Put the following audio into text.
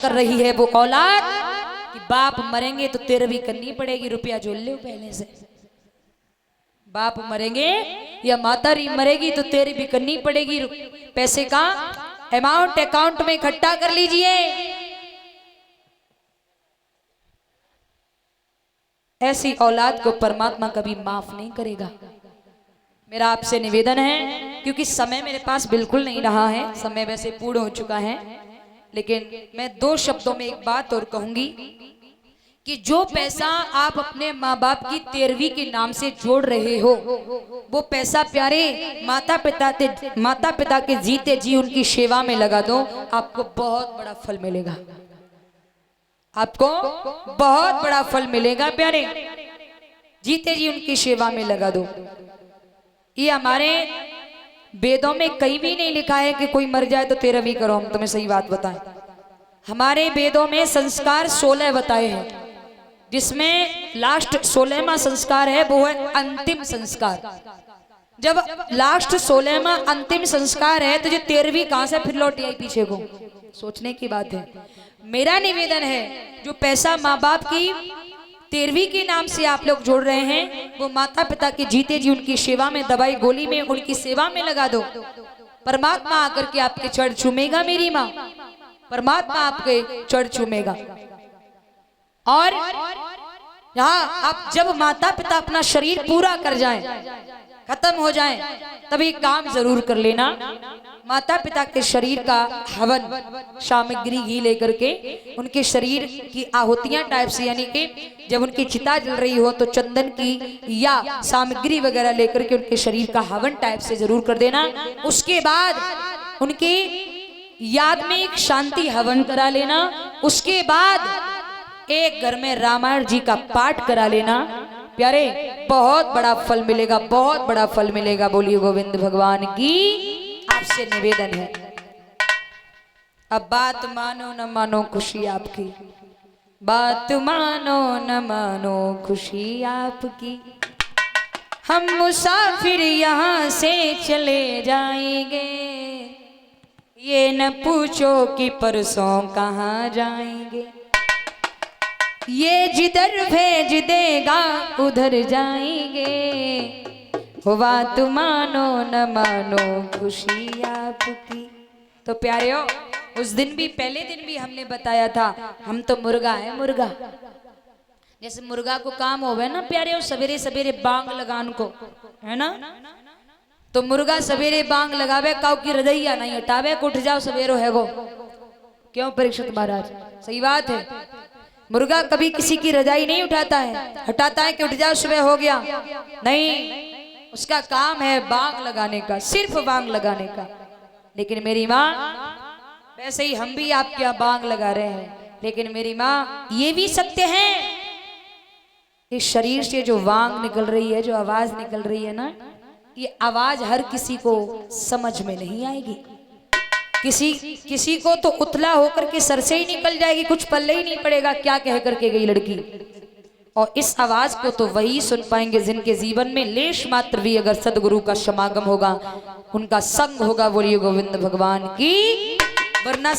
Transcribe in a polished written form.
कर रही है वो औलाद कि बाप मरेंगे तो तेरहवीं करनी पड़ेगी। रुपया जोड़ लो पहले से। बाप मरेंगे या माता री मरेगी तो तेरी भी करनी पड़ेगी। पैसे का अमाउंट अकाउंट में इकट्ठा कर लीजिए। ऐसी औलाद को परमात्मा कभी माफ नहीं करेगा। मेरा आपसे निवेदन है, क्योंकि समय मेरे पास बिल्कुल नहीं रहा है, समय वैसे पूर्ण हो चुका है, लेकिन मैं दो शब्दों में एक बात और कहूंगी कि जो पैसा आप अपने माँ बाप की 13वीं के नाम से जोड़ रहे हो, वो पैसा प्यारे माता पिता के जीते जी उनकी सेवा में लगा दो, आपको बहुत बड़ा फल मिलेगा। आपको बहुत बड़ा फल मिलेगा प्यारे। जीते जी उनकी सेवा में लगा दो। ये हमारे वेदों में कहीं भी नहीं लिखा है कि कोई मर जाए तो 13वीं करो। हम तुम्हें सही बात बताएं, हमारे वेदों में संस्कार 16 बताए हैं, जिसमें लास्ट 16वां संस्कार है वो है अंतिम संस्कार। जब लास्ट 16वां अंतिम संस्कार है तो जो 13वीं कहां से फिर लौट आई पीछे को? सोचने की बात है। मेरा निवेदन है, जो पैसा माँ बाप की 13वीं के नाम से आप लोग जोड़ रहे हैं, वो माता पिता के जीते जी उनकी सेवा में, दवाई गोली में, उनकी सेवा में लगा दो। परमात्मा आकर के आपके चढ़ चूमेगा। मेरी माँ, परमात्मा आपके चढ़ चूमेगा। और यहाँ आप जब माता पिता अपना शरीर पूरा कर जाएं, खत्म हो जाएं, तभी काम जरूर कर लेना। माता पिता के शरीर का हवन सामग्री घी लेकर के उनके शरीर की आहुतियां टाइप से, यानी कि जब उनकी चिता जल रही हो तो चंदन की या सामग्री वगैरह लेकर के उनके शरीर का हवन टाइप से जरूर कर देना। उसके बाद उनकी याद में एक शांति हवन करा लेना। उसके बाद एक घर में रामायण जी का पाठ करा लेना। प्यारे बहुत बड़ा फल मिलेगा, बहुत बड़ा फल मिलेगा। बोलिए गोविंद भगवान की। आपसे निवेदन है, अब बात मानो न मानो खुशी आपकी, बात मानो न मानो खुशी आपकी। हम मुसाफिर यहाँ से चले जाएंगे, ये न पूछो कि परसों कहाँ जाएंगे। ये जिधर भेज देगा उधर जाएंगे, बात मानो न मानो खुशी आपकी। तो प्यारे हो, उस दिन भी, पहले दिन भी हमने बताया था, हम तो मुर्गा है, मुर्गा। जैसे मुर्गा को काम होवे ना प्यारे हो, सवेरे सवेरे बांग लगान को, है ना? तो मुर्गा सवेरे बांग लगावे, काऊ की रदैया नहीं हटावे, उठ जाओ सवेरो है वो। क्यों परीक्षित महाराज? सही बात है। मुर्गा कभी किसी की रजाई नहीं उठाता है, हटाता है कि उठ जाओ सुबह हो गया, नहीं। उसका काम है बांग लगाने का, सिर्फ बांग लगाने का। लेकिन मेरी माँ, वैसे ही हम भी आपके यहाँ बांग लगा रहे हैं, लेकिन मेरी माँ ये भी सत्य है, इस शरीर से जो वांग निकल रही है, जो आवाज निकल रही है ना, ये आवाज हर किसी को समझ में नहीं आएगी। किसी को तो उतला होकर के सर से ही निकल जाएगी, कुछ पल्ले ही नहीं पड़ेगा क्या कह करके गई लड़की। और इस आवाज को तो वही सुन पाएंगे जिनके जीवन में लेश मात्र भी अगर सदगुरु का समागम होगा, उनका संग होगा। बोलिए गोविंद भगवान की। वरना